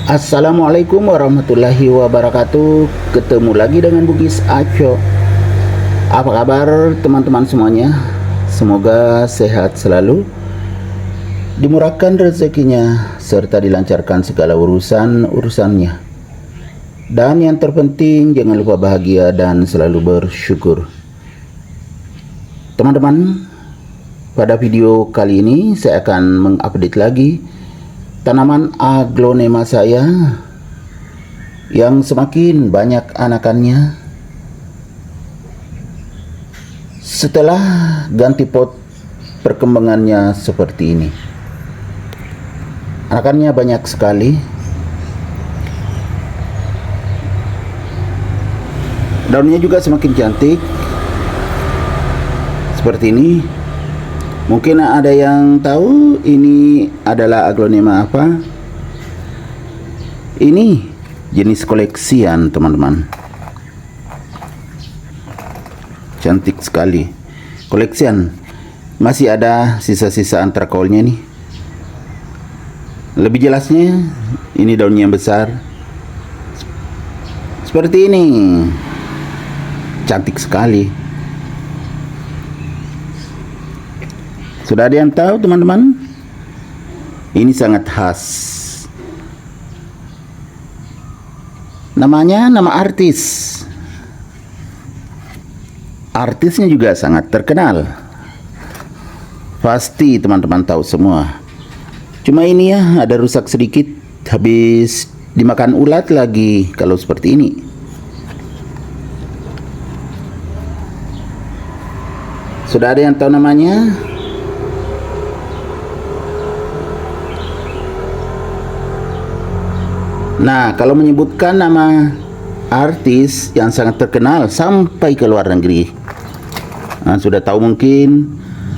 Assalamualaikum warahmatullahi wabarakatuh. Ketemu lagi dengan Bugis Aco. Apa kabar teman-teman semuanya? Semoga sehat selalu, dimurahkan rezekinya, serta dilancarkan segala urusannya. Dan yang terpenting, jangan lupa bahagia dan selalu bersyukur. Teman-teman, pada video kali ini saya akan mengupdate lagi tanaman aglonema saya yang semakin banyak anakannya setelah ganti pot. Perkembangannya seperti ini, anakannya banyak sekali, daunnya juga semakin cantik seperti ini. Mungkin ada yang tahu ini adalah aglonema apa? Ini jenis koleksian, teman-teman. Cantik sekali. Koleksian. Masih ada sisa-sisa antrakolnya nih. Lebih jelasnya, ini daunnya yang besar. Seperti ini. Cantik sekali. Sudah ada yang tahu, teman-teman? Ini sangat khas. Namanya nama artis. Artisnya juga sangat terkenal. Pasti teman-teman tahu semua. Cuma ini ya, ada rusak sedikit. Habis dimakan ulat lagi kalau seperti ini. Sudah ada yang tahu namanya? Nah, kalau menyebutkan nama artis yang sangat terkenal sampai ke luar negeri, nah, sudah tahu mungkin,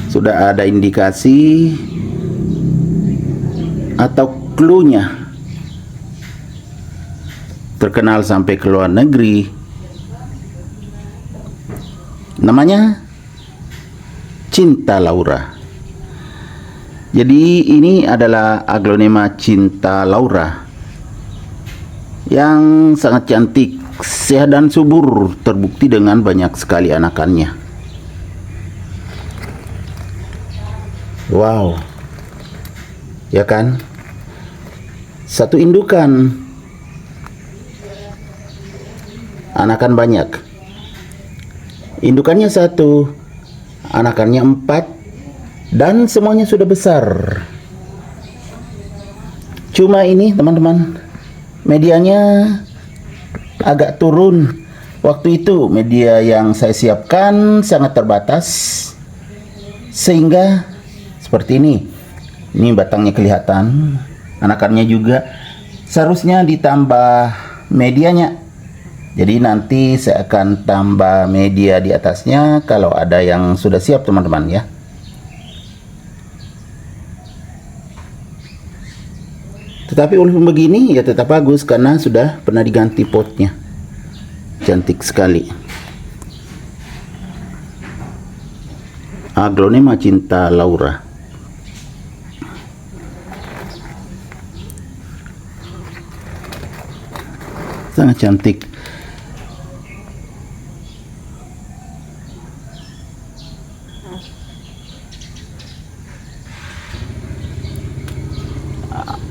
sudah ada indikasi atau clue-nya. Terkenal sampai ke luar negeri. Namanya Cinta Laura. Jadi ini adalah aglonema Cinta Laura yang sangat cantik, sehat dan subur, terbukti dengan banyak sekali anakannya. Wow, ya kan? Satu indukan, anakan banyak. Indukannya satu, anakannya 4, dan semuanya sudah besar. Cuma ini, teman-teman, medianya agak turun. Waktu itu media yang saya siapkan sangat terbatas, sehingga seperti ini. Ini batangnya kelihatan, anakannya juga. Seharusnya ditambah medianya. Jadi nanti saya akan tambah media di atasnya kalau ada yang sudah siap, teman-teman ya. Tetapi walaupun begini ya tetap bagus karena sudah pernah diganti potnya. Cantik sekali. Aglonema Cinta Laura. Sangat cantik.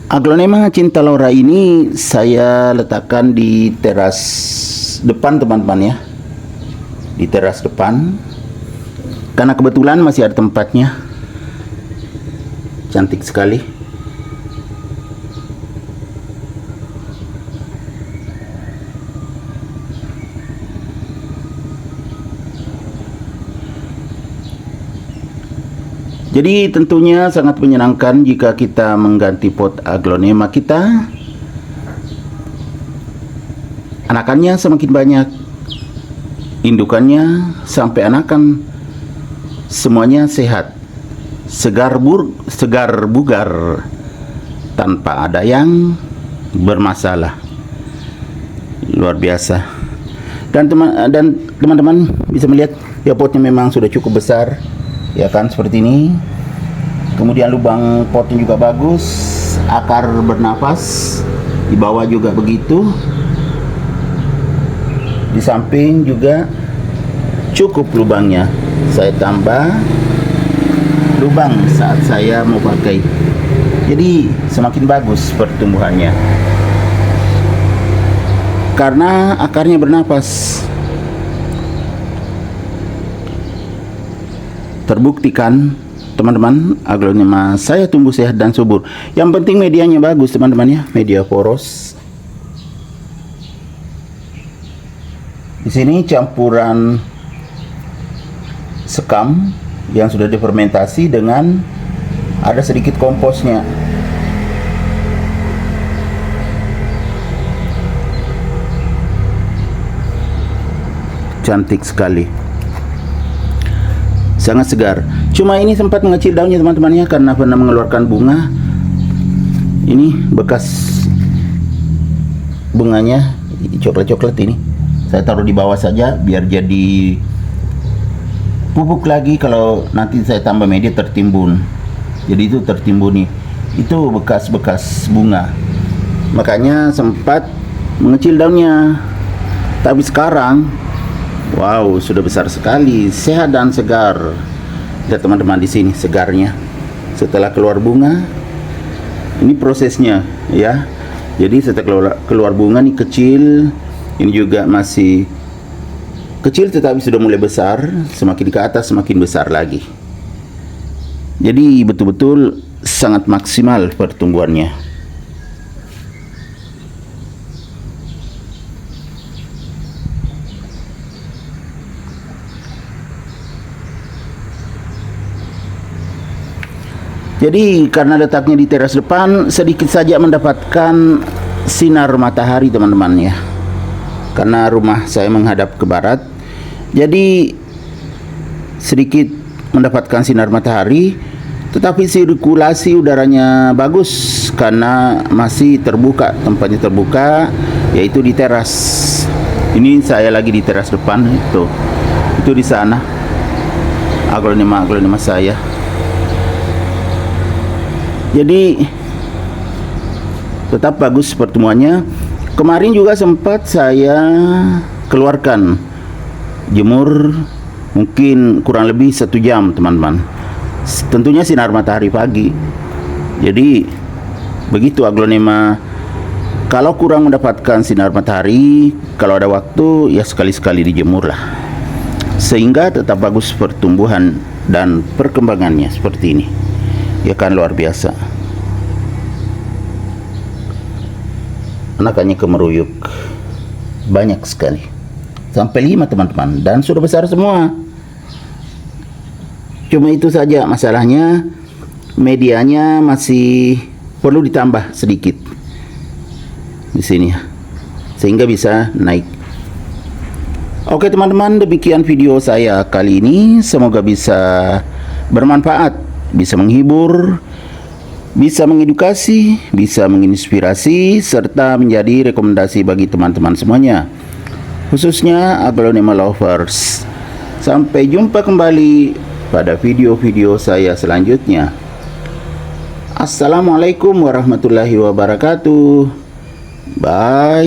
Aglonema Cinta Laura ini saya letakkan di teras depan, teman-teman ya. Di teras depan. Karena kebetulan masih ada tempatnya. Cantik sekali. Jadi tentunya sangat menyenangkan jika kita mengganti pot aglonema kita. Anakannya semakin banyak, indukannya sampai anakan semuanya sehat, segar bugar, tanpa ada yang bermasalah. Luar biasa. Dan teman-teman bisa melihat ya, potnya memang sudah cukup besar. Ya kan, seperti ini. Kemudian lubang potnya juga bagus, akar bernapas. Di bawah juga begitu. Di samping juga cukup lubangnya. Saya tambah lubang saat saya mau pakai. Jadi semakin bagus pertumbuhannya. Karena akarnya bernapas. Terbuktikan teman-teman, aglonema saya tumbuh sehat dan subur. Yang penting medianya bagus teman-teman ya, media poros. Di sini campuran sekam yang sudah difermentasi dengan ada sedikit komposnya. Cantik sekali, sangat segar. Cuma ini sempat mengecil daunnya teman-teman ya, karena pernah mengeluarkan bunga. Ini bekas bunganya coklat-coklat ini. Saya taruh di bawah saja biar jadi pupuk lagi. Kalau nanti saya tambah media tertimbun. Jadi itu tertimbun nih. Itu bekas-bekas bunga. Makanya sempat mengecil daunnya. Tapi sekarang wow, sudah besar sekali, sehat dan segar. Lihat teman-teman di sini segarnya. Setelah keluar bunga, ini prosesnya ya. Jadi setelah keluar bunga nih kecil, ini juga masih kecil tetapi sudah mulai besar. Semakin ke atas semakin besar lagi. Jadi betul-betul sangat maksimal pertumbuhannya. Jadi karena letaknya di teras depan, sedikit saja mendapatkan sinar matahari teman-teman ya. Karena rumah saya menghadap ke barat, jadi sedikit mendapatkan sinar matahari. Tetapi sirkulasi udaranya bagus karena masih terbuka, tempatnya terbuka, yaitu di teras. Ini saya lagi di teras depan, itu di sana aglonema saya. Jadi tetap bagus pertemuannya. Kemarin juga sempat saya keluarkan jemur mungkin kurang lebih 1 jam teman-teman. Tentunya sinar matahari pagi. Jadi begitu aglonema. Kalau kurang mendapatkan sinar matahari, kalau ada waktu ya sekali-sekali dijemur lah, sehingga tetap bagus pertumbuhan dan perkembangannya seperti ini. Ya kan, luar biasa. Anakannya kemeruyuk banyak sekali, sampai 5 teman-teman, dan sudah besar semua. Cuma itu saja masalahnya, medianya masih perlu ditambah sedikit di sini sehingga bisa naik. Oke teman-teman, demikian video saya kali ini. Semoga bisa bermanfaat, bisa menghibur, bisa mengedukasi, bisa menginspirasi, serta menjadi rekomendasi bagi teman-teman semuanya, khususnya aglonema lovers. Sampai jumpa kembali pada video-video saya selanjutnya. Assalamualaikum warahmatullahi wabarakatuh. Bye.